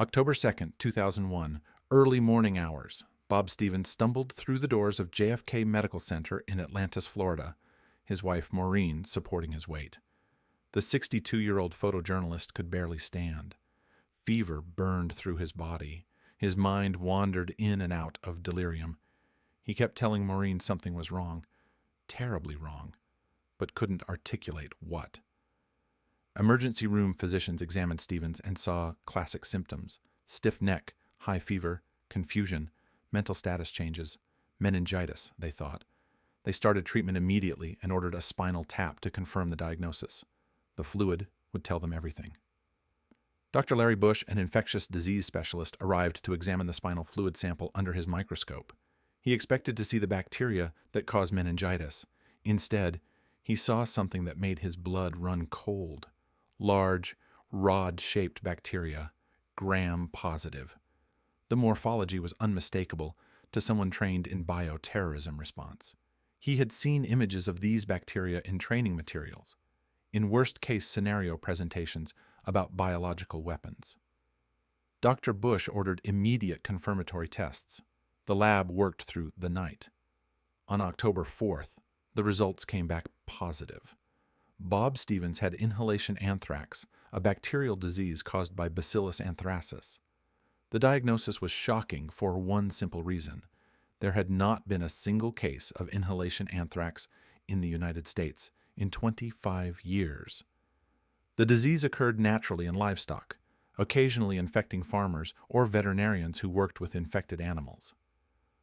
October 2nd, 2001, early morning hours. Bob Stevens stumbled through the doors of JFK Medical Center in Atlantis, Florida, his wife Maureen supporting his weight. The 62-year-old photojournalist could barely stand. Fever burned through his body. His mind wandered in and out of delirium. He kept telling Maureen something was wrong, terribly wrong, but couldn't articulate what. Emergency room physicians examined Stevens and saw classic symptoms: stiff neck, high fever, confusion, mental status changes, meningitis, they thought. They started treatment immediately and ordered a spinal tap to confirm the diagnosis. The fluid would tell them everything. Dr. Larry Bush, an infectious disease specialist, arrived to examine the spinal fluid sample under his microscope. He expected to see the bacteria that cause meningitis. Instead, he saw something that made his blood run cold. Large, rod-shaped bacteria, gram-positive. The morphology was unmistakable to someone trained in bioterrorism response. He had seen images of these bacteria in training materials, in worst-case scenario presentations about biological weapons. Dr. Bush ordered immediate confirmatory tests. The lab worked through the night. On October 4th, the results came back positive. Bob Stevens had inhalation anthrax, a bacterial disease caused by Bacillus anthracis. The diagnosis was shocking for one simple reason. There had not been a single case of inhalation anthrax in the United States in 25 years. The disease occurred naturally in livestock, occasionally infecting farmers or veterinarians who worked with infected animals.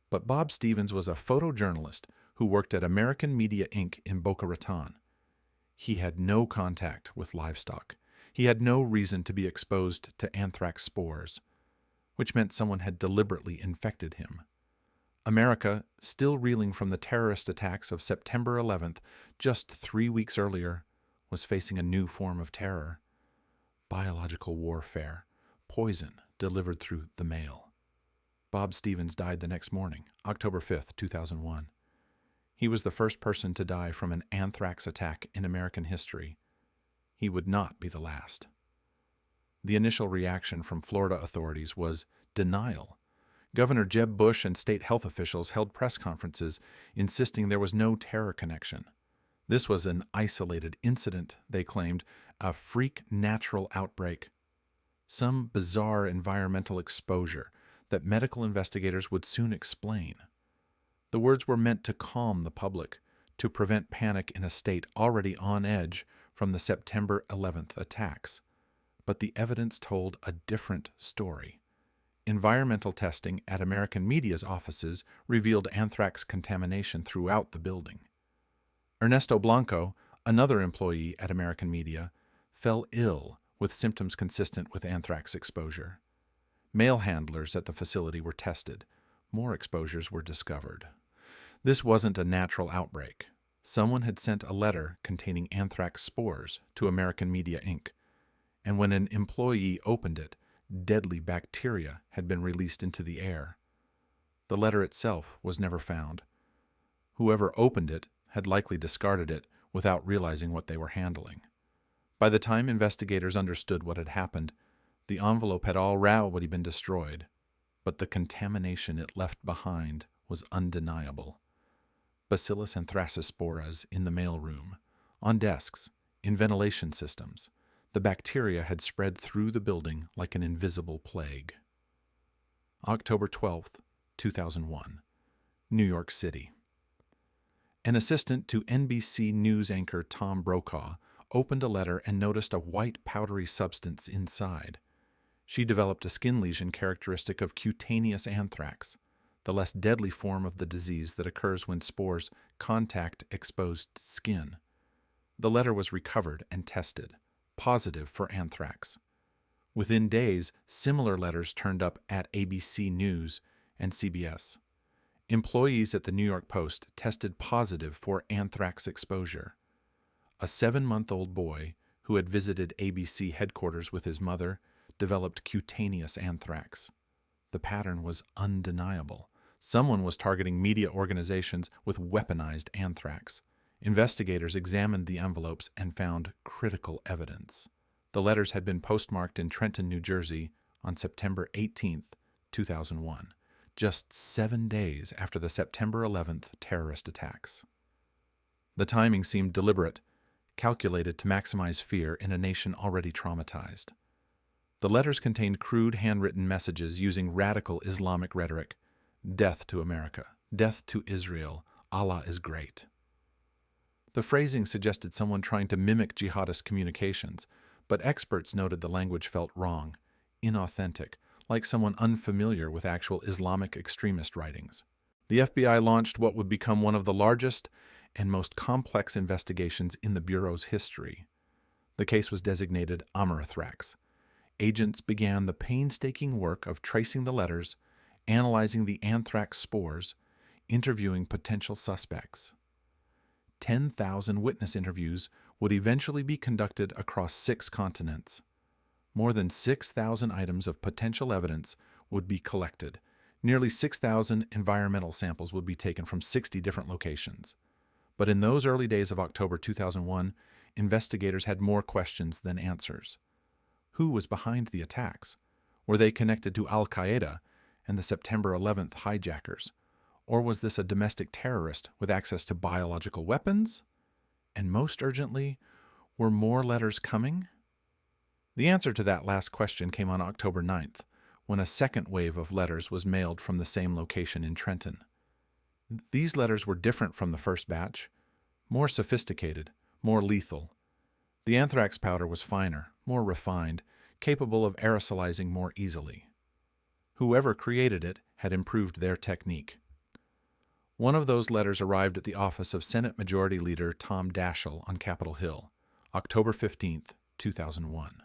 But Bob Stevens was a photojournalist who worked at American Media Inc. in Boca Raton. He had no contact with livestock. He had no reason to be exposed to anthrax spores, which meant someone had deliberately infected him. America, still reeling from the terrorist attacks of September 11th, just 3 weeks earlier, was facing a new form of terror: biological warfare, poison delivered through the mail. Bob Stevens died the next morning, October 5th, 2001. He was the first person to die from an anthrax attack in American history. He would not be the last. The initial reaction from Florida authorities was denial. Governor Jeb Bush and state health officials held press conferences insisting there was no terror connection. This was an isolated incident, they claimed, a freak natural outbreak, some bizarre environmental exposure that medical investigators would soon explain. The words were meant to calm the public, to prevent panic in a state already on edge from the September 11th attacks. But the evidence told a different story. Environmental testing at American Media's offices revealed anthrax contamination throughout the building. Ernesto Blanco, another employee at American Media, fell ill with symptoms consistent with anthrax exposure. Mail handlers at the facility were tested. More exposures were discovered. This wasn't a natural outbreak. Someone had sent a letter containing anthrax spores to American Media Inc., and when an employee opened it, deadly bacteria had been released into the air. The letter itself was never found. Whoever opened it had likely discarded it without realizing what they were handling. By the time investigators understood what had happened, the envelope had already been destroyed, but the contamination it left behind was undeniable. Bacillus anthracis spores in the mailroom, on desks, in ventilation systems. The bacteria had spread through the building like an invisible plague. October 12th, 2001, New York City. An assistant to NBC News anchor Tom Brokaw opened a letter and noticed a white powdery substance inside. She developed a skin lesion characteristic of cutaneous anthrax, the less deadly form of the disease that occurs when spores contact exposed skin. The letter was recovered and tested, positive for anthrax. Within days, similar letters turned up at ABC News and CBS. Employees at the New York Post tested positive for anthrax exposure. A 7-month-old boy who had visited ABC headquarters with his mother developed cutaneous anthrax. The pattern was undeniable. Someone was targeting media organizations with weaponized anthrax. Investigators examined the envelopes and found critical evidence. The letters had been postmarked in Trenton, New Jersey, on September 18, 2001, just 7 days after the September 11th terrorist attacks. The timing seemed deliberate, calculated to maximize fear in a nation already traumatized. The letters contained crude handwritten messages using radical Islamic rhetoric. Death to America. Death to Israel. Allah is great. The phrasing suggested someone trying to mimic jihadist communications, but experts noted the language felt wrong, inauthentic, like someone unfamiliar with actual Islamic extremist writings. The FBI launched what would become one of the largest and most complex investigations in the Bureau's history. The case was designated Amerithrax. Agents began the painstaking work of tracing the letters, analyzing the anthrax spores, interviewing potential suspects. 10,000 witness interviews would eventually be conducted across 6 continents. More than 6,000 items of potential evidence would be collected. Nearly 6,000 environmental samples would be taken from 60 different locations. But in those early days of October 2001, investigators had more questions than answers. Who was behind the attacks? Were they connected to Al-Qaeda and the September 11th hijackers? Or was this a domestic terrorist with access to biological weapons? And most urgently, were more letters coming? The answer to that last question came on October 9th, when a second wave of letters was mailed from the same location in Trenton. These letters were different from the first batch, more sophisticated, more lethal. The anthrax powder was finer, more refined, capable of aerosolizing more easily. Whoever created it had improved their technique. One of those letters arrived at the office of Senate Majority Leader Tom Daschle on Capitol Hill, October 15, 2001.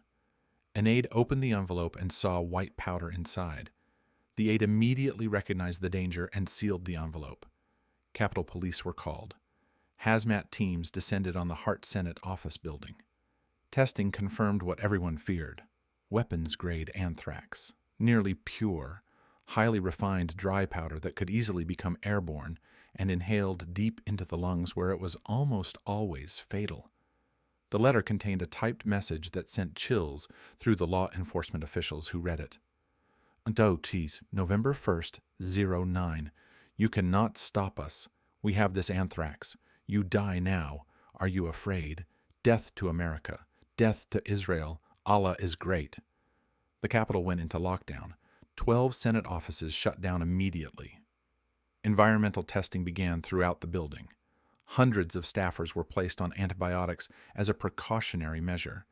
An aide opened the envelope and saw white powder inside. The aide immediately recognized the danger and sealed the envelope. Capitol Police were called. Hazmat teams descended on the Hart Senate office building. Testing confirmed what everyone feared: weapons-grade anthrax, nearly pure, highly refined dry powder that could easily become airborne and inhaled deep into the lungs where it was almost always fatal. The letter contained a typed message that sent chills through the law enforcement officials who read it. "Oh, geez, November 1st, 09. You cannot stop us. We have this anthrax. You die now. Are you afraid? Death to America. Death to Israel. Allah is great." The Capitol went into lockdown. 12 Senate offices shut down immediately. Environmental testing began throughout the building. Hundreds of staffers were placed on antibiotics as a precautionary measure.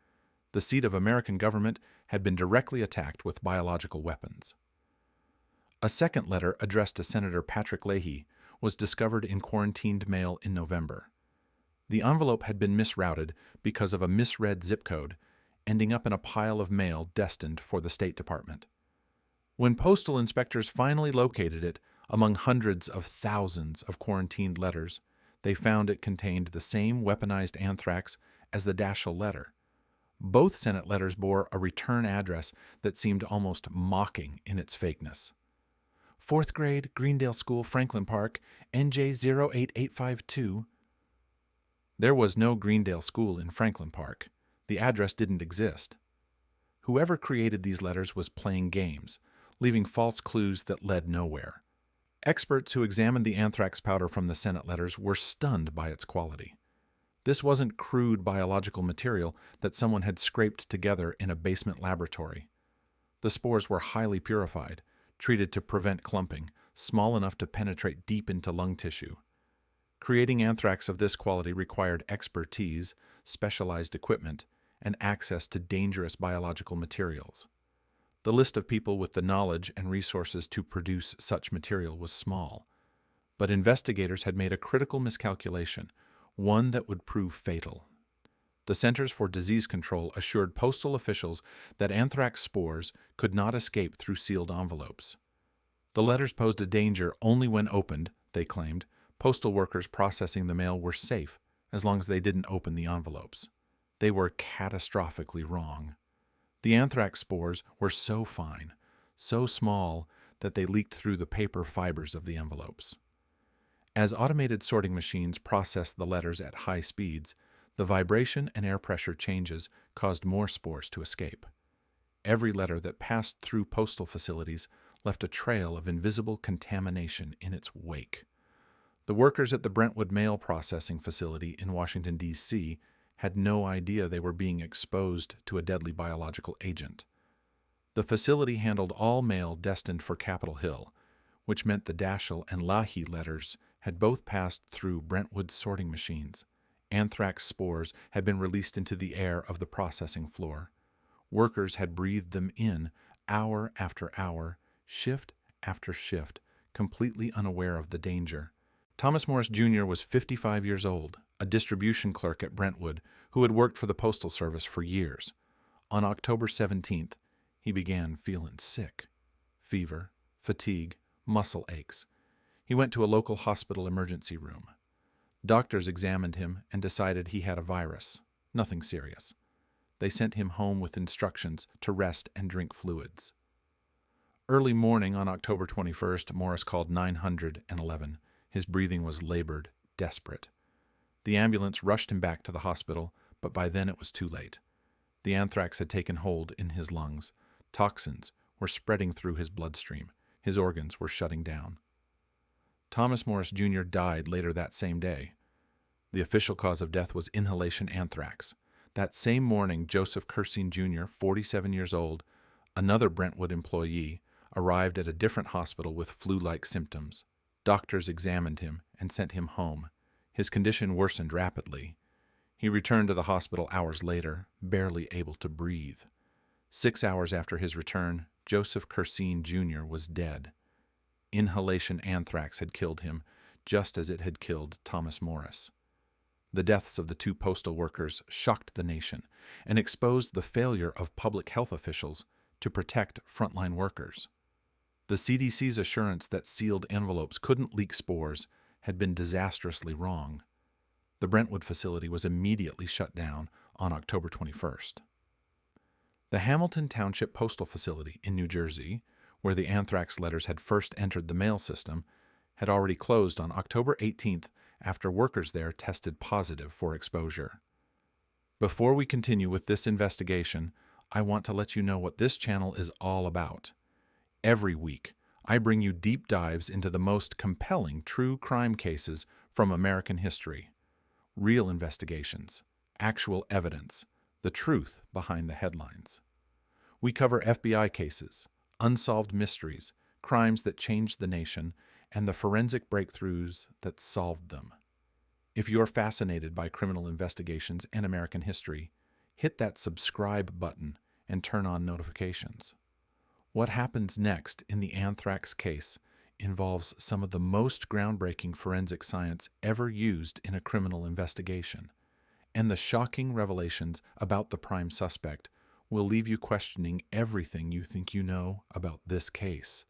The seat of American government had been directly attacked with biological weapons. A second letter addressed to Senator Patrick Leahy was discovered in quarantined mail in November. The envelope had been misrouted because of a misread zip code, ending up in a pile of mail destined for the State Department. When postal inspectors finally located it among hundreds of thousands of quarantined letters, they found it contained the same weaponized anthrax as the Daschle letter. Both Senate letters bore a return address that seemed almost mocking in its fakeness. 4th grade, Greendale School, Franklin Park, NJ 08852. There was no Greendale School in Franklin Park. The address didn't exist. Whoever created these letters was playing games, leaving false clues that led nowhere. Experts who examined the anthrax powder from the Senate letters were stunned by its quality. This wasn't crude biological material that someone had scraped together in a basement laboratory. The spores were highly purified, treated to prevent clumping, small enough to penetrate deep into lung tissue. Creating anthrax of this quality required expertise, specialized equipment, and access to dangerous biological materials. The list of people with the knowledge and resources to produce such material was small, but investigators had made a critical miscalculation, one that would prove fatal. The Centers for Disease Control assured postal officials that anthrax spores could not escape through sealed envelopes. The letters posed a danger only when opened, they claimed. Postal workers processing the mail were safe as long as they didn't open the envelopes. They were catastrophically wrong. The anthrax spores were so fine, so small, that they leaked through the paper fibers of the envelopes. As automated sorting machines processed the letters at high speeds, the vibration and air pressure changes caused more spores to escape. Every letter that passed through postal facilities left a trail of invisible contamination in its wake. The workers at the Brentwood Mail Processing Facility in Washington, D.C., had no idea they were being exposed to a deadly biological agent. The facility handled all mail destined for Capitol Hill, which meant the Dashiell and Lahey letters had both passed through Brentwood's sorting machines. Anthrax spores had been released into the air of the processing floor. Workers had breathed them in hour after hour, shift after shift, completely unaware of the danger. Thomas Morris Jr. was 55 years old, a distribution clerk at Brentwood who had worked for the Postal Service for years. On October 17th, he began feeling sick. Fever, fatigue, muscle aches. He went to a local hospital emergency room. Doctors examined him and decided he had a virus. Nothing serious. They sent him home with instructions to rest and drink fluids. Early morning on October 21st, Morris called 911. His breathing was labored, desperate. The ambulance rushed him back to the hospital, but by then it was too late. The anthrax had taken hold in his lungs. Toxins were spreading through his bloodstream. His organs were shutting down. Thomas Morris Jr. died later that same day. The official cause of death was inhalation anthrax. That same morning, Joseph Curseen Jr., 47 years old, another Brentwood employee, arrived at a different hospital with flu-like symptoms. Doctors examined him and sent him home. His condition worsened rapidly. He returned to the hospital hours later, barely able to breathe. 6 hours after his return, Joseph Curseen Jr. was dead. Inhalation anthrax had killed him, just as it had killed Thomas Morris. The deaths of the two postal workers shocked the nation and exposed the failure of public health officials to protect frontline workers. The CDC's assurance that sealed envelopes couldn't leak spores had been disastrously wrong. The Brentwood facility was immediately shut down on October 21st. The Hamilton Township Postal Facility in New Jersey, where the anthrax letters had first entered the mail system, had already closed on October 18th after workers there tested positive for exposure. Before we continue with this investigation, I want to let you know what this channel is all about. Every week, I bring you deep dives into the most compelling true crime cases from American history. Real investigations, actual evidence, the truth behind the headlines. We cover FBI cases, unsolved mysteries, crimes that changed the nation, and the forensic breakthroughs that solved them. If you're fascinated by criminal investigations and American history, hit that subscribe button and turn on notifications. What happens next in the anthrax case involves some of the most groundbreaking forensic science ever used in a criminal investigation, and the shocking revelations about the prime suspect will leave you questioning everything you think you know about this case.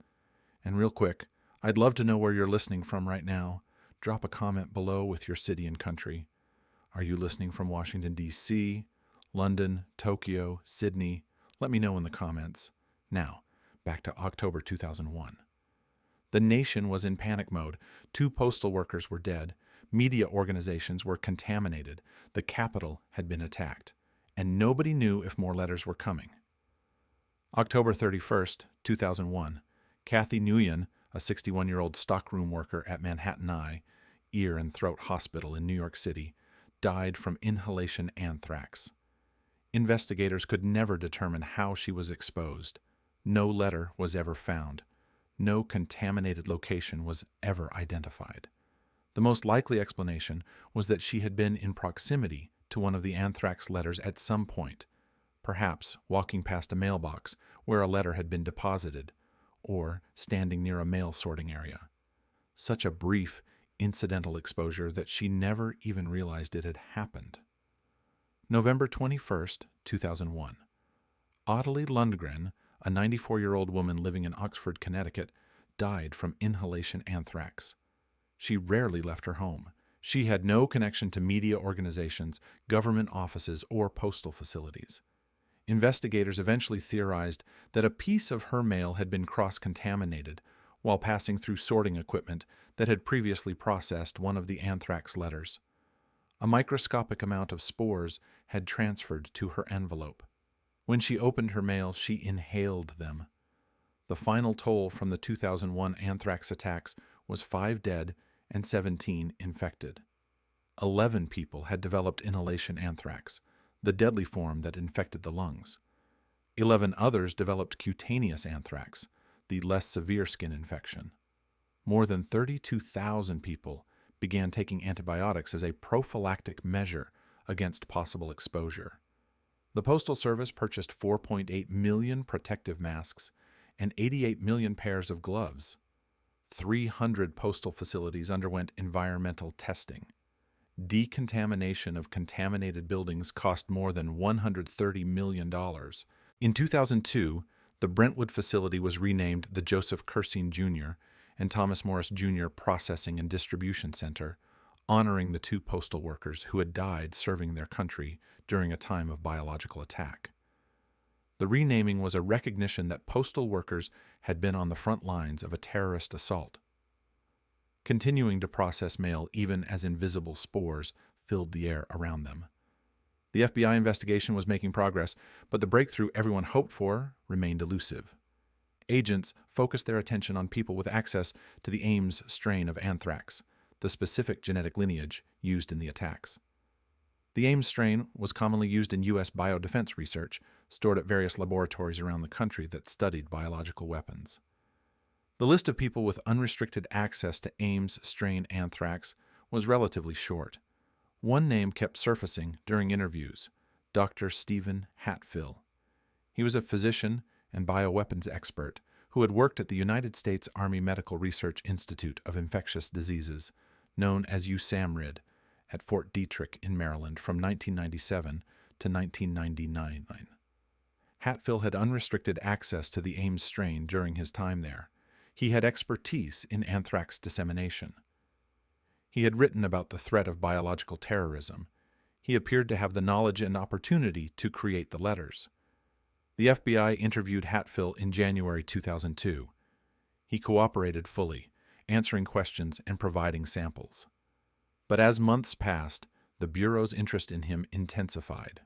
And real quick, I'd love to know where you're listening from right now. Drop a comment below with your city and country. Are you listening from Washington, D.C., London, Tokyo, Sydney? Let me know in the comments. Now, back to October 2001. The nation was in panic mode. 2 postal workers were dead. Media organizations were contaminated. The Capitol had been attacked. And nobody knew if more letters were coming. October 31st, 2001. Kathy Nguyen, a 61-year-old stockroom worker at Manhattan Eye, Ear and Throat Hospital in New York City, died from inhalation anthrax. Investigators could never determine how she was exposed. No letter was ever found. No contaminated location was ever identified. The most likely explanation was that she had been in proximity to one of the anthrax letters at some point, perhaps walking past a mailbox where a letter had been deposited, or standing near a mail sorting area. Such a brief, incidental exposure that she never even realized it had happened. November 21st, 2001. Ottilie Lundgren, a 94-year-old woman living in Oxford, Connecticut, died from inhalation anthrax. She rarely left her home. She had no connection to media organizations, government offices, or postal facilities. Investigators eventually theorized that a piece of her mail had been cross-contaminated while passing through sorting equipment that had previously processed one of the anthrax letters. A microscopic amount of spores had transferred to her envelope. When she opened her mail, she inhaled them. The final toll from the 2001 anthrax attacks was 5 dead and 17 infected. 11 people had developed inhalation anthrax, the deadly form that infected the lungs. 11 others developed cutaneous anthrax, the less severe skin infection. More than 32,000 people began taking antibiotics as a prophylactic measure against possible exposure. The Postal Service purchased 4.8 million protective masks and 88 million pairs of gloves. 300 postal facilities underwent environmental testing. Decontamination of contaminated buildings cost more than $130 million. In 2002, the Brentwood facility was renamed the Joseph Cursing Jr. and Thomas Morris Jr. Processing and Distribution Center, honoring the 2 postal workers who had died serving their country during a time of biological attack. The renaming was a recognition that postal workers had been on the front lines of a terrorist assault, continuing to process mail even as invisible spores filled the air around them. The FBI investigation was making progress, but the breakthrough everyone hoped for remained elusive. Agents focused their attention on people with access to the Ames strain of anthrax, the specific genetic lineage used in the attacks. The Ames strain was commonly used in U.S. biodefense research, stored at various laboratories around the country that studied biological weapons. The list of people with unrestricted access to Ames strain anthrax was relatively short. One name kept surfacing during interviews: Dr. Stephen Hatfill. He was a physician and bioweapons expert who had worked at the United States Army Medical Research Institute of Infectious Diseases, known as USAMRID, at Fort Detrick in Maryland from 1997 to 1999. Hatfill had unrestricted access to the Ames strain during his time there. He had expertise in anthrax dissemination. He had written about the threat of biological terrorism. He appeared to have the knowledge and opportunity to create the letters. The FBI interviewed Hatfill in January 2002. He cooperated fully, answering questions and providing samples. But as months passed, the Bureau's interest in him intensified.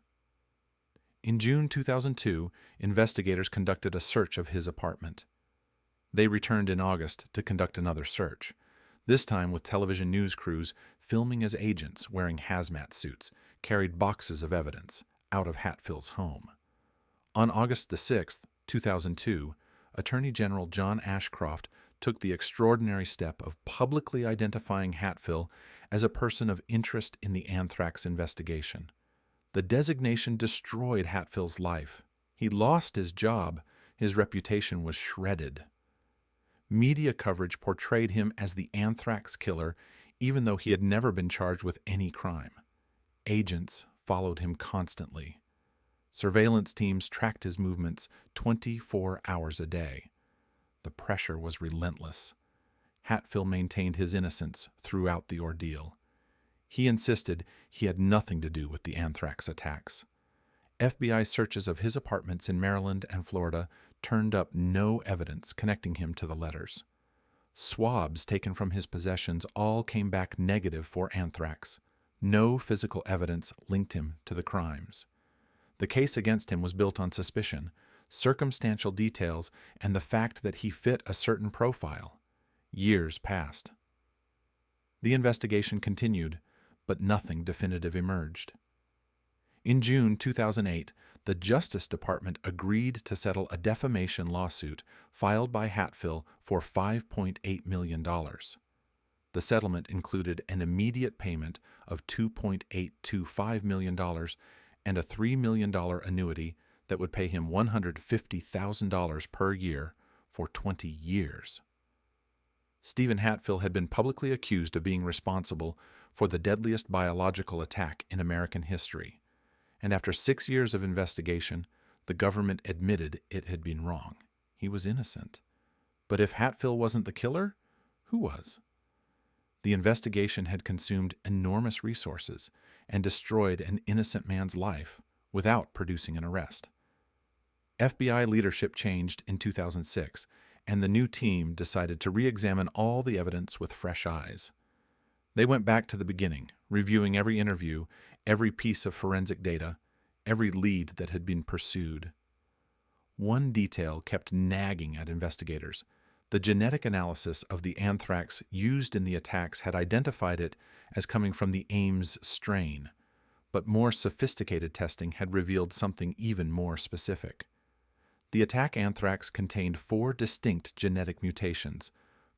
In June 2002, investigators conducted a search of his apartment. They returned in August to conduct another search, this time with television news crews filming as agents wearing hazmat suits carried boxes of evidence out of Hatfill's home. On August 6, 2002, Attorney General John Ashcroft took the extraordinary step of publicly identifying Hatfill as a person of interest in the anthrax investigation. The designation destroyed Hatfill's life. He lost his job. His reputation was shredded. Media coverage portrayed him as the anthrax killer, even though he had never been charged with any crime. Agents followed him constantly. Surveillance teams tracked his movements 24 hours a day. The pressure was relentless. Hatfill maintained his innocence throughout the ordeal. He insisted he had nothing to do with the anthrax attacks. FBI searches of his apartments in Maryland and Florida turned up no evidence connecting him to the letters. Swabs taken from his possessions all came back negative for anthrax. No physical evidence linked him to the crimes. The case against him was built on suspicion, circumstantial details, and the fact that he fit a certain profile. Years passed. The investigation continued, but nothing definitive emerged. In June 2008, the Justice Department agreed to settle a defamation lawsuit filed by Hatfill for $5.8 million. The settlement included an immediate payment of $2.825 million and a $3 million annuity that would pay him $150,000 per year for 20 years. Stephen Hatfill had been publicly accused of being responsible for the deadliest biological attack in American history, and after 6 years of investigation, the government admitted it had been wrong. He was innocent. But if Hatfill wasn't the killer, who was? The investigation had consumed enormous resources and destroyed an innocent man's life without producing an arrest. FBI leadership changed in 2006, and the new team decided to re-examine all the evidence with fresh eyes. They went back to the beginning, reviewing every interview, every piece of forensic data, every lead that had been pursued. One detail kept nagging at investigators. The genetic analysis of the anthrax used in the attacks had identified it as coming from the Ames strain, but more sophisticated testing had revealed something even more specific. The attack anthrax contained 4 distinct genetic mutations,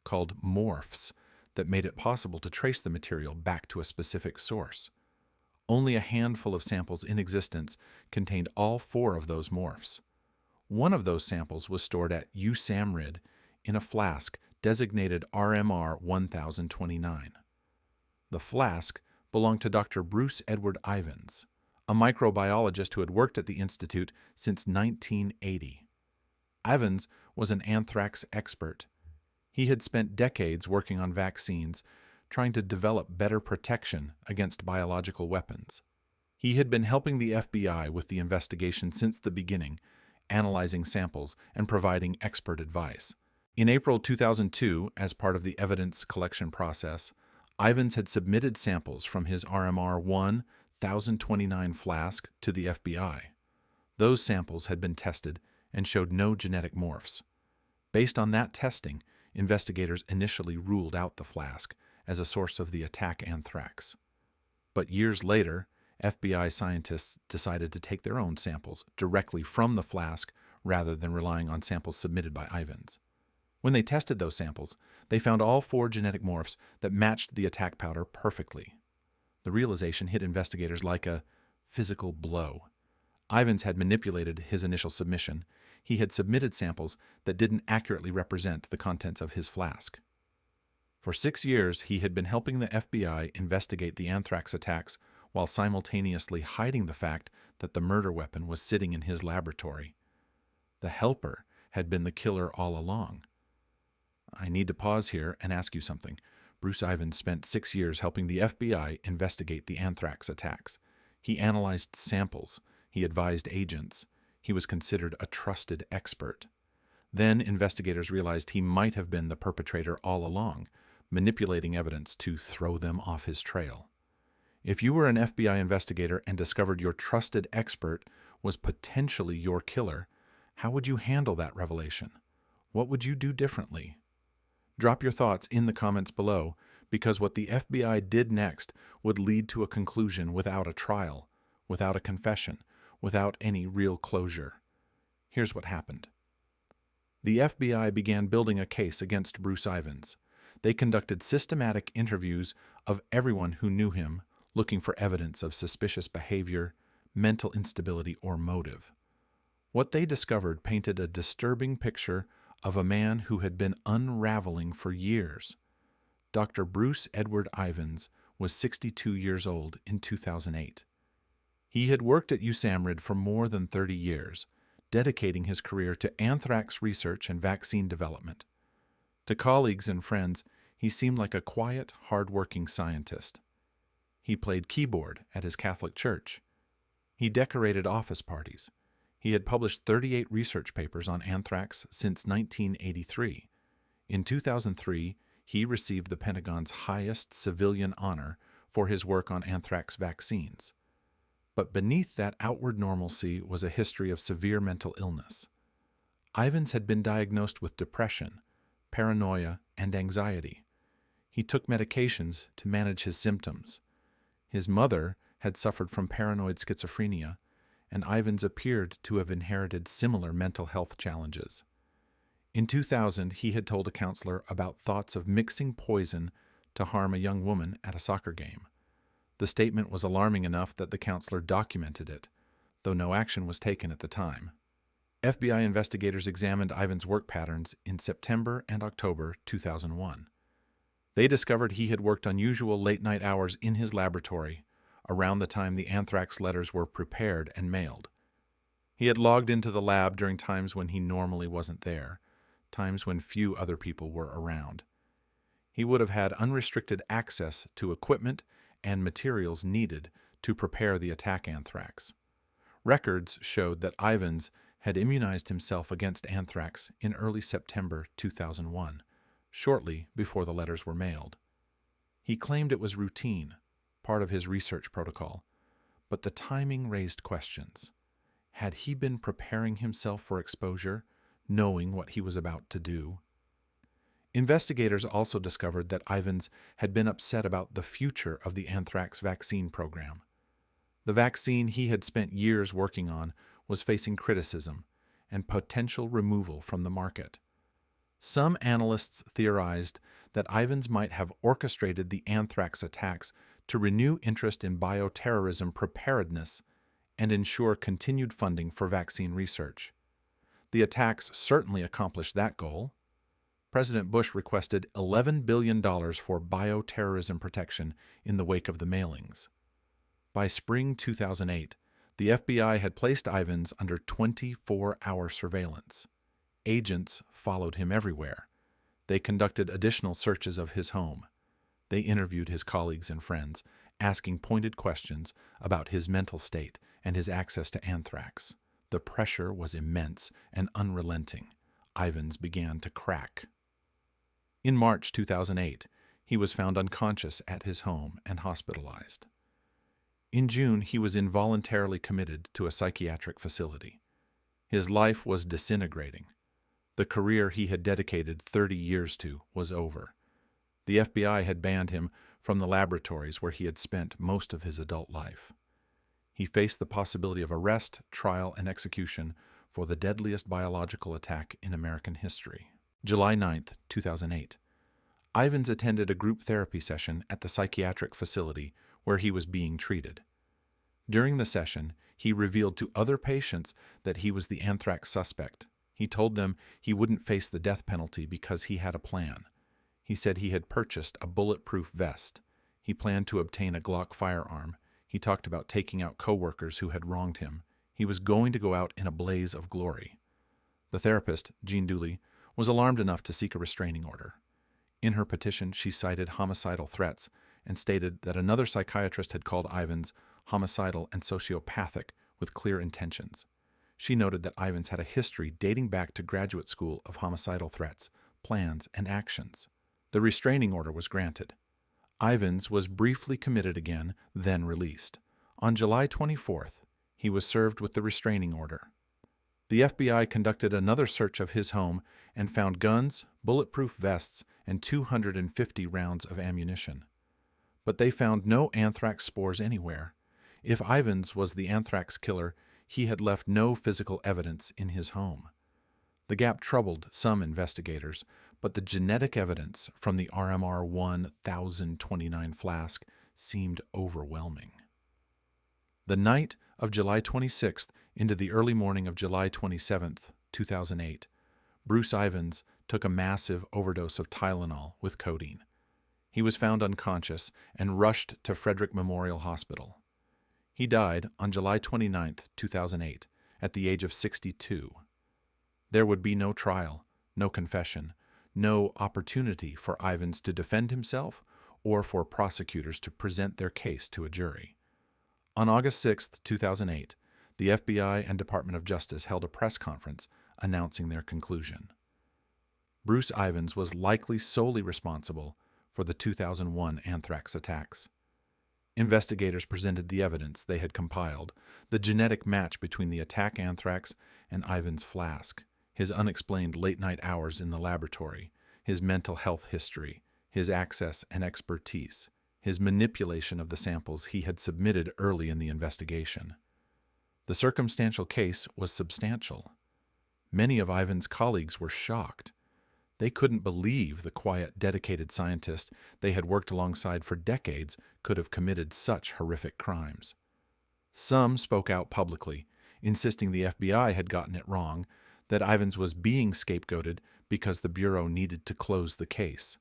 called morphs, that made it possible to trace the material back to a specific source. Only a handful of samples in existence contained all 4 of those morphs. One of those samples was stored at USAMRIID in a flask designated RMR 1029. The flask belonged to Dr. Bruce Edward Ivins, a microbiologist who had worked at the Institute since 1980. Ivins was an anthrax expert. He had spent decades working on vaccines, trying to develop better protection against biological weapons. He had been helping the FBI with the investigation since the beginning, analyzing samples and providing expert advice. In April 2002, as part of the evidence collection process, Ivins had submitted samples from his RMR 1029 flask to the FBI. Those samples had been tested and showed no genetic morphs. Based on that testing, investigators initially ruled out the flask as a source of the attack anthrax. But years later, FBI scientists decided to take their own samples directly from the flask rather than relying on samples submitted by Ivins. When they tested those samples, they found all 4 genetic morphs that matched the attack powder perfectly. The realization hit investigators like a physical blow. Ivins had manipulated his initial submission. He had submitted samples that didn't accurately represent the contents of his flask. For 6 years, he had been helping the FBI investigate the anthrax attacks while simultaneously hiding the fact that the murder weapon was sitting in his laboratory. The helper had been the killer all along. I need to pause here and ask you something. Bruce Ivins spent 6 years helping the FBI investigate the anthrax attacks. He analyzed samples. He advised agents. He was considered a trusted expert. Then investigators realized he might have been the perpetrator all along, manipulating evidence to throw them off his trail. If you were an FBI investigator and discovered your trusted expert was potentially your killer, how would you handle that revelation? What would you do differently? Drop your thoughts in the comments below, because what the FBI did next would lead to a conclusion without a trial, without a confession, without any real closure. Here's what happened. The FBI began building a case against Bruce Ivins. They conducted systematic interviews of everyone who knew him, looking for evidence of suspicious behavior, mental instability, or motive. What they discovered painted a disturbing picture of a man who had been unraveling for years. Dr. Bruce Edward Ivins was 62 years old in 2008. He had worked at USAMRIID for more than 30 years, dedicating his career to anthrax research and vaccine development. To colleagues and friends, he seemed like a quiet, hard-working scientist. He played keyboard at his Catholic church. He decorated office parties. He had published 38 research papers on anthrax since 1983. In 2003, he received the Pentagon's highest civilian honor for his work on anthrax vaccines. But beneath that outward normalcy was a history of severe mental illness. Ivins had been diagnosed with depression, paranoia, and anxiety. He took medications to manage his symptoms. His mother had suffered from paranoid schizophrenia, and Ivins appeared to have inherited similar mental health challenges. In 2000, he had told a counselor about thoughts of mixing poison to harm a young woman at a soccer game. The statement was alarming enough that the counselor documented it, though no action was taken at the time. FBI investigators examined Ivins' work patterns in September and October 2001. They discovered he had worked unusual late-night hours in his laboratory, around the time the anthrax letters were prepared and mailed. He had logged into the lab during times when he normally wasn't there, times when few other people were around. He would have had unrestricted access to equipment and materials needed to prepare the attack anthrax. Records showed that Ivins had immunized himself against anthrax in early September 2001, shortly before the letters were mailed. He claimed it was routine, part of his research protocol, But the timing raised questions. Had he been preparing himself for exposure, knowing what he was about to do? Investigators also discovered that Ivins had been upset about the future of the anthrax vaccine program. The vaccine he had spent years working on was facing criticism and potential removal from the market. Some analysts theorized that Ivins might have orchestrated the anthrax attacks to renew interest in bioterrorism preparedness and ensure continued funding for vaccine research. The attacks certainly accomplished that goal. President Bush requested $11 billion for bioterrorism protection in the wake of the mailings. By spring 2008, the FBI had placed Ivins under 24-hour surveillance. Agents followed him everywhere. They conducted additional searches of his home. They interviewed his colleagues and friends, asking pointed questions about his mental state and his access to anthrax. The pressure was immense and unrelenting. Ivins began to crack. In March 2008, he was found unconscious at his home and hospitalized. In June, he was involuntarily committed to a psychiatric facility. His life was disintegrating. The career he had dedicated 30 years to was over. The FBI had banned him from the laboratories where he had spent most of his adult life. He faced the possibility of arrest, trial, and execution for the deadliest biological attack in American history. July 9, 2008. Ivins attended a group therapy session at the psychiatric facility where he was being treated. During the session, he revealed to other patients that he was the anthrax suspect. He told them he wouldn't face the death penalty because he had a plan. He said he had purchased a bulletproof vest. He planned to obtain a Glock firearm. He talked about taking out coworkers who had wronged him. He was going to go out in a blaze of glory. The therapist, Jean Dooley, was alarmed enough to seek a restraining order. In her petition, she cited homicidal threats and stated that another psychiatrist had called Ivins homicidal and sociopathic with clear intentions. She noted that Ivins had a history dating back to graduate school of homicidal threats, plans, and actions. The restraining order was granted. Ivins was briefly committed again, then released. On July 24th, he was served with the restraining order. The FBI conducted another search of his home and found guns, bulletproof vests, and 250 rounds of ammunition. But they found no anthrax spores anywhere. If Ivins was the anthrax killer, he had left no physical evidence in his home. The gap troubled some investigators, but the genetic evidence from the RMR 1029 flask seemed overwhelming. The night of July 26th into the early morning of July 27th, 2008, Bruce Ivins took a massive overdose of Tylenol with codeine. He was found unconscious and rushed to Frederick Memorial Hospital. He died on July 29, 2008, at the age of 62. There would be no trial, no confession, no opportunity for Ivins to defend himself or for prosecutors to present their case to a jury. On August 6, 2008, the FBI and Department of Justice held a press conference announcing their conclusion. Bruce Ivins was likely solely responsible for the 2001 anthrax attacks. Investigators presented the evidence they had compiled, the genetic match between the attack anthrax and Ivins' flask, his unexplained late-night hours in the laboratory, his mental health history, his access and expertise, his manipulation of the samples he had submitted early in the investigation. The circumstantial case was substantial. Many of Ivins' colleagues were shocked. They couldn't believe the quiet, dedicated scientist they had worked alongside for decades could have committed such horrific crimes. Some spoke out publicly, insisting the FBI had gotten it wrong, that Ivins was being scapegoated because the Bureau needed to close the case.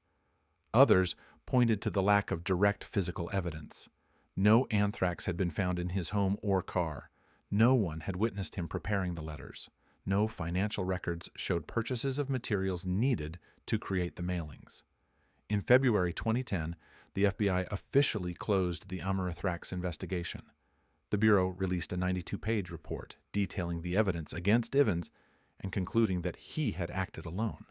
Others pointed to the lack of direct physical evidence. No anthrax had been found in his home or car. No one had witnessed him preparing the letters. No financial records showed purchases of materials needed to create the mailings. In February 2010, the FBI officially closed the Amerithrax investigation. The Bureau released a 92-page report detailing the evidence against Ivins and concluding that he had acted alone.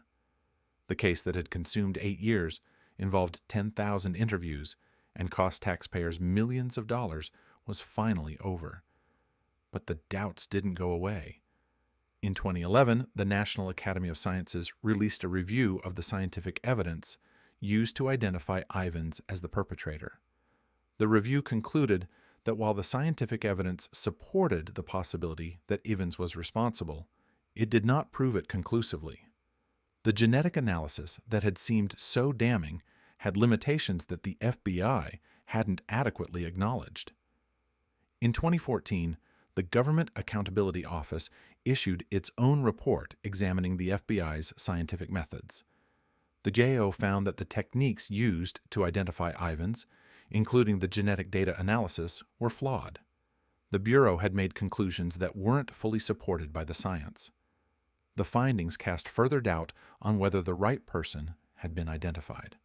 The case that had consumed 8 years, involved 10,000 interviews, and cost taxpayers millions of dollars, was finally over. But the doubts didn't go away. In 2011, the National Academy of Sciences released a review of the scientific evidence used to identify Ivins as the perpetrator. The review concluded that while the scientific evidence supported the possibility that Ivins was responsible, it did not prove it conclusively. The genetic analysis that had seemed so damning had limitations that the FBI hadn't adequately acknowledged. In 2014, the Government Accountability Office issued its own report examining the FBI's scientific methods. The GAO found that the techniques used to identify Ivins, including the genetic data analysis, were flawed. The Bureau had made conclusions that weren't fully supported by the science. The findings cast further doubt on whether the right person had been identified.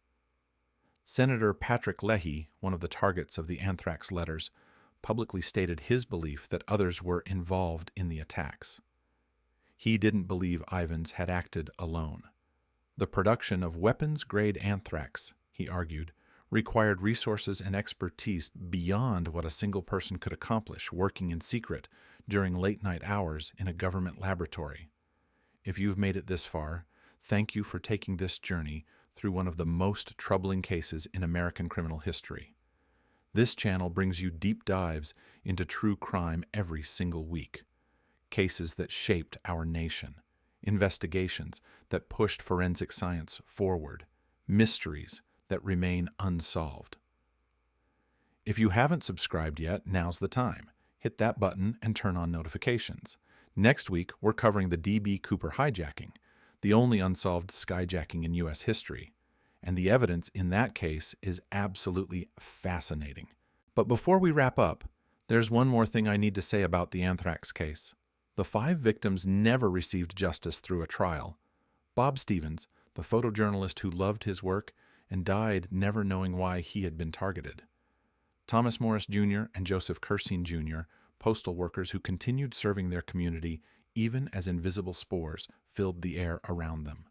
Senator Patrick Leahy, one of the targets of the anthrax letters, publicly stated his belief that others were involved in the attacks. He didn't believe Ivins had acted alone. The production of weapons-grade anthrax, he argued, required resources and expertise beyond what a single person could accomplish working in secret during late-night hours in a government laboratory. If you've made it this far, thank you for taking this journey through one of the most troubling cases in American criminal history. This channel brings you deep dives into true crime every single week. Cases that shaped our nation, investigations that pushed forensic science forward, mysteries that remain unsolved. If you haven't subscribed yet, now's the time. Hit that button and turn on notifications. Next week, we're covering the D.B. Cooper hijacking, the only unsolved skyjacking in U.S. history, and the evidence in that case is absolutely fascinating. But before we wrap up, there's one more thing I need to say about the anthrax case. The 5 victims never received justice through a trial. Bob Stevens, the photojournalist who loved his work and died never knowing why he had been targeted. Thomas Morris Jr. and Joseph Kersing Jr., postal workers who continued serving their community even as invisible spores filled the air around them.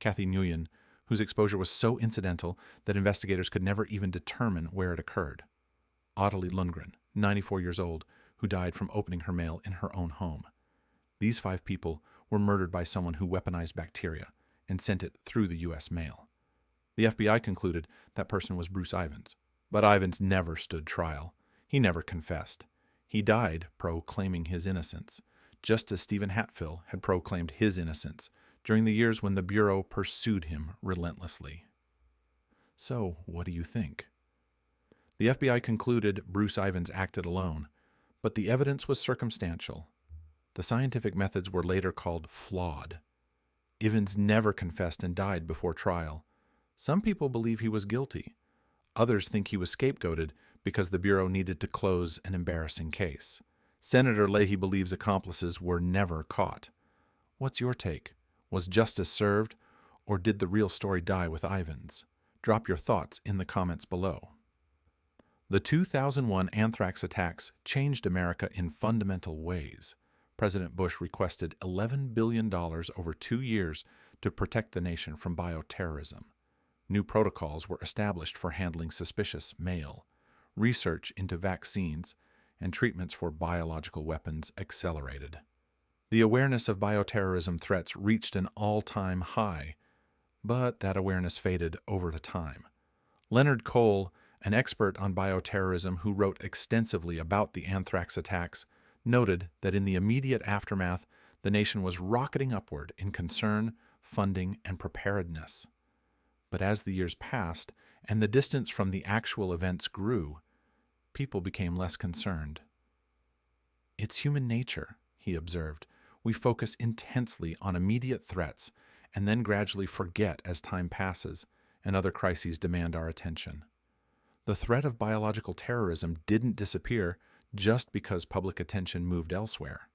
Kathy Nguyen, whose exposure was so incidental that investigators could never even determine where it occurred. Ottilie Lundgren, 94 years old, who died from opening her mail in her own home. These 5 people were murdered by someone who weaponized bacteria and sent it through the U.S. mail. The FBI concluded that person was Bruce Ivins, but Ivins never stood trial. He never confessed. He died proclaiming his innocence, just as Stephen Hatfill had proclaimed his innocence during the years when the Bureau pursued him relentlessly. So, what do you think? The FBI concluded Bruce Ivins acted alone, but the evidence was circumstantial. The scientific methods were later called flawed. Ivins never confessed and died before trial. Some people believe he was guilty. Others think he was scapegoated because the Bureau needed to close an embarrassing case. Senator Leahy believes accomplices were never caught. What's your take? Was justice served, or did the real story die with Ivins? Drop your thoughts in the comments below. The 2001 anthrax attacks changed America in fundamental ways. President Bush requested $11 billion over 2 years to protect the nation from bioterrorism. New protocols were established for handling suspicious mail. Research into vaccines and treatments for biological weapons accelerated. The awareness of bioterrorism threats reached an all-time high, but that awareness faded over the time. Leonard Cole, an expert on bioterrorism who wrote extensively about the anthrax attacks, noted that in the immediate aftermath, the nation was rocketing upward in concern, funding, and preparedness. But as the years passed and the distance from the actual events grew, people became less concerned. It's human nature, he observed. We focus intensely on immediate threats and then gradually forget as time passes and other crises demand our attention. The threat of biological terrorism didn't disappear just because public attention moved elsewhere.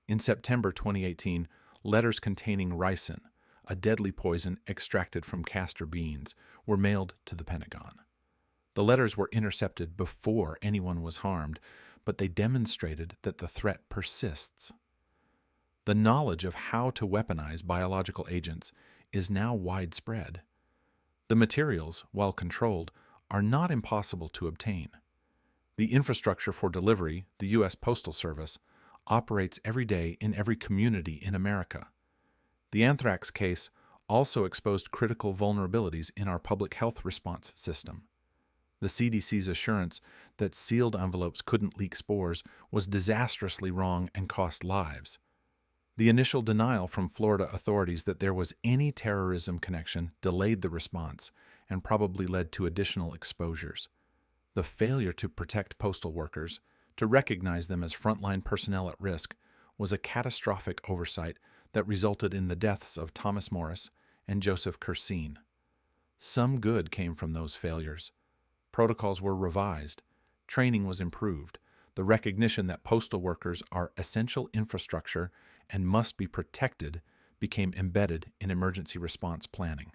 In September 2018, letters containing ricin, a deadly poison extracted from castor beans, were mailed to the Pentagon. The letters were intercepted before anyone was harmed, but they demonstrated that the threat persists. The knowledge of how to weaponize biological agents is now widespread. The materials, while controlled, are not impossible to obtain. The infrastructure for delivery, the U.S. Postal Service, operates every day in every community in America. The anthrax case also exposed critical vulnerabilities in our public health response system. The CDC's assurance that sealed envelopes couldn't leak spores was disastrously wrong and cost lives. The initial denial from Florida authorities that there was any terrorism connection delayed the response and probably led to additional exposures. The failure to protect postal workers, to recognize them as frontline personnel at risk, was a catastrophic oversight that resulted in the deaths of Thomas Morris and Joseph Curseen. Some good came from those failures. Protocols were revised, training was improved, the recognition that postal workers are essential infrastructure and must be protected became embedded in emergency response planning.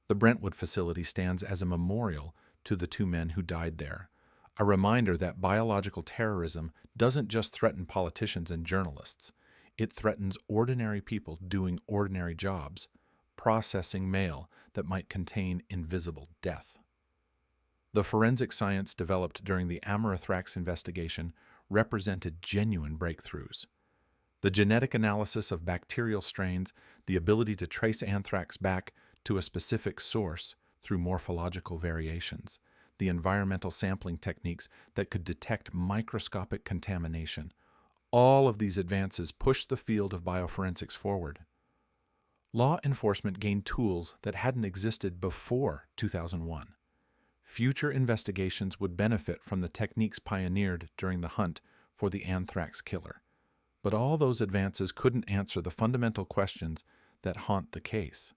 The Brentwood facility stands as a memorial to the two men who died there, a reminder that biological terrorism doesn't just threaten politicians and journalists, it threatens ordinary people doing ordinary jobs, processing mail that might contain invisible death. The forensic science developed during the Amerithrax investigation represented genuine breakthroughs. The genetic analysis of bacterial strains, the ability to trace anthrax back to a specific source through morphological variations, the environmental sampling techniques that could detect microscopic contamination, all of these advances pushed the field of bioforensics forward. Law enforcement gained tools that hadn't existed before 2001. Future investigations would benefit from the techniques pioneered during the hunt for the anthrax killer. But all those advances couldn't answer the fundamental questions that haunt the case.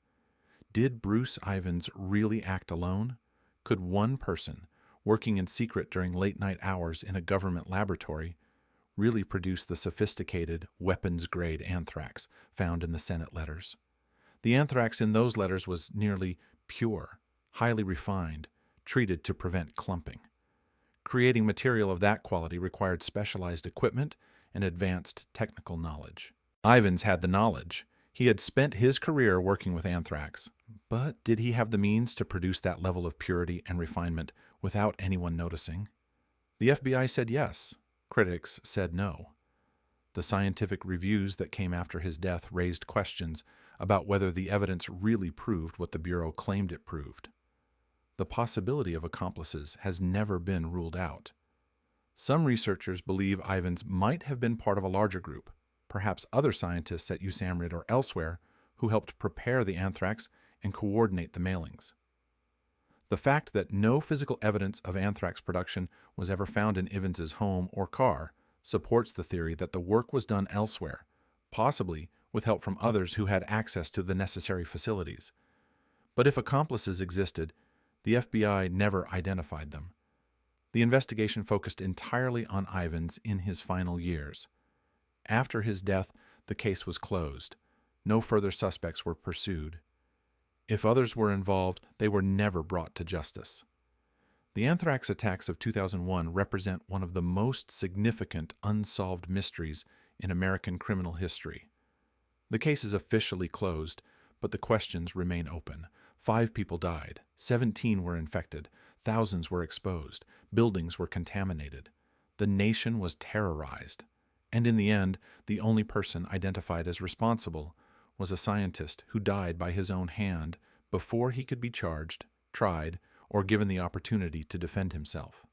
Did Bruce Ivins really act alone? Could one person, working in secret during late-night hours in a government laboratory, really produce the sophisticated, weapons-grade anthrax found in the Senate letters? The anthrax in those letters was nearly pure, highly refined, treated to prevent clumping. Creating material of that quality required specialized equipment and advanced technical knowledge. Ivins had the knowledge. He had spent his career working with anthrax, but did he have the means to produce that level of purity and refinement without anyone noticing? The FBI said yes. Critics said no. The scientific reviews that came after his death raised questions about whether the evidence really proved what the Bureau claimed it proved. The possibility of accomplices has never been ruled out. Some researchers believe Ivins might have been part of a larger group, perhaps other scientists at USAMRIID or elsewhere, who helped prepare the anthrax and coordinate the mailings. The fact that no physical evidence of anthrax production was ever found in Ivins's home or car supports the theory that the work was done elsewhere, possibly with help from others who had access to the necessary facilities. But if accomplices existed, the FBI never identified them. The investigation focused entirely on Ivins in his final years. After his death, the case was closed. No further suspects were pursued. If others were involved, they were never brought to justice. The anthrax attacks of 2001 represent one of the most significant unsolved mysteries in American criminal history. The case is officially closed, but the questions remain open. 5 people died, 17 were infected, thousands were exposed, buildings were contaminated. The nation was terrorized. And in the end, the only person identified as responsible was a scientist who died by his own hand before he could be charged, tried, or given the opportunity to defend himself.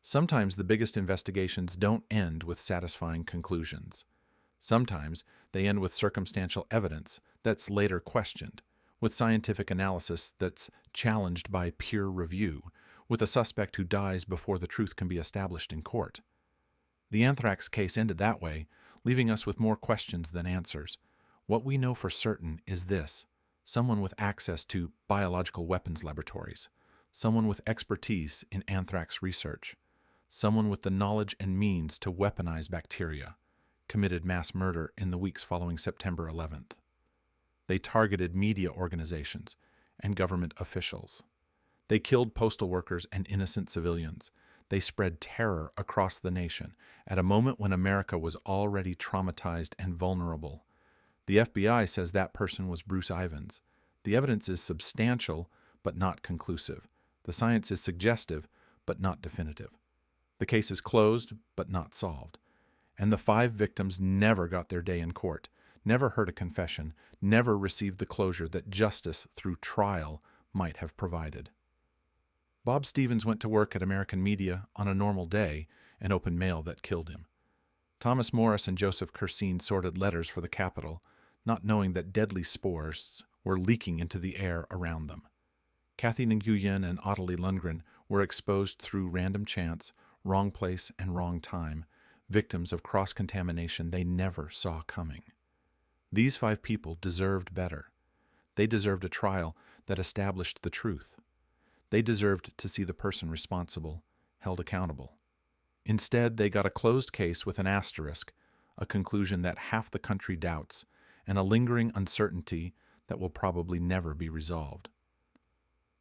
Sometimes the biggest investigations don't end with satisfying conclusions. Sometimes they end with circumstantial evidence that's later questioned, with scientific analysis that's challenged by peer review, with a suspect who dies before the truth can be established in court. The anthrax case ended that way, leaving us with more questions than answers. What we know for certain is this: someone with access to biological weapons laboratories, someone with expertise in anthrax research, someone with the knowledge and means to weaponize bacteria, committed mass murder in the weeks following September 11th. They targeted media organizations and government officials. They killed postal workers and innocent civilians. They spread terror across the nation at a moment when America was already traumatized and vulnerable. The FBI says that person was Bruce Ivins. The evidence is substantial, but not conclusive. The science is suggestive, but not definitive. The case is closed, but not solved. And the 5 victims never got their day in court, never heard a confession, never received the closure that justice through trial might have provided. Bob Stevens went to work at American media on a normal day and opened mail that killed him. Thomas Morris and Joseph Cursine sorted letters for the Capitol, not knowing that deadly spores were leaking into the air around them. Kathy Nguyen and Ottilie Lundgren were exposed through random chance, wrong place and wrong time, victims of cross-contamination they never saw coming. These 5 people deserved better. They deserved a trial that established the truth. They deserved to see the person responsible held accountable. Instead, they got a closed case with an asterisk, a conclusion that half the country doubts, and a lingering uncertainty that will probably never be resolved.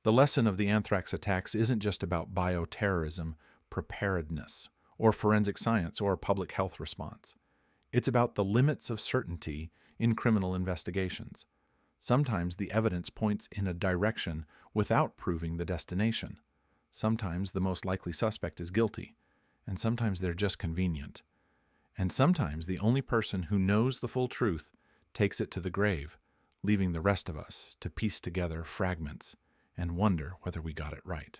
The lesson of the anthrax attacks isn't just about bioterrorism, preparedness, or forensic science or public health response. It's about the limits of certainty in criminal investigations. Sometimes the evidence points in a direction without proving the destination. Sometimes the most likely suspect is guilty, and sometimes they're just convenient. And sometimes the only person who knows the full truth takes it to the grave, leaving the rest of us to piece together fragments and wonder whether we got it right.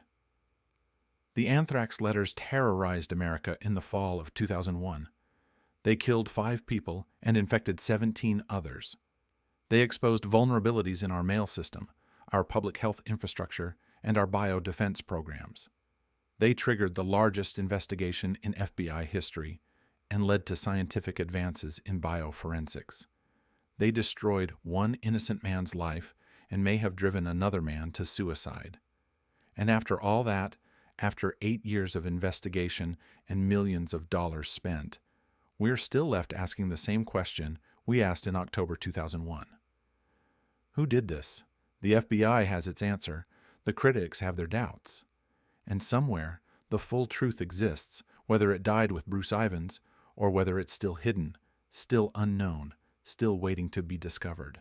The anthrax letters terrorized America in the fall of 2001. They killed 5 people and infected 17 others. They exposed vulnerabilities in our mail system, our public health infrastructure, and our biodefense programs. They triggered the largest investigation in FBI history and led to scientific advances in bioforensics. They destroyed one innocent man's life and may have driven another man to suicide. And after all that, after 8 years of investigation and millions of dollars spent, we're still left asking the same question we asked in October 2001. Who did this? The FBI has its answer. The critics have their doubts. And somewhere, the full truth exists, whether it died with Bruce Ivins or whether it's still hidden, still unknown, still waiting to be discovered.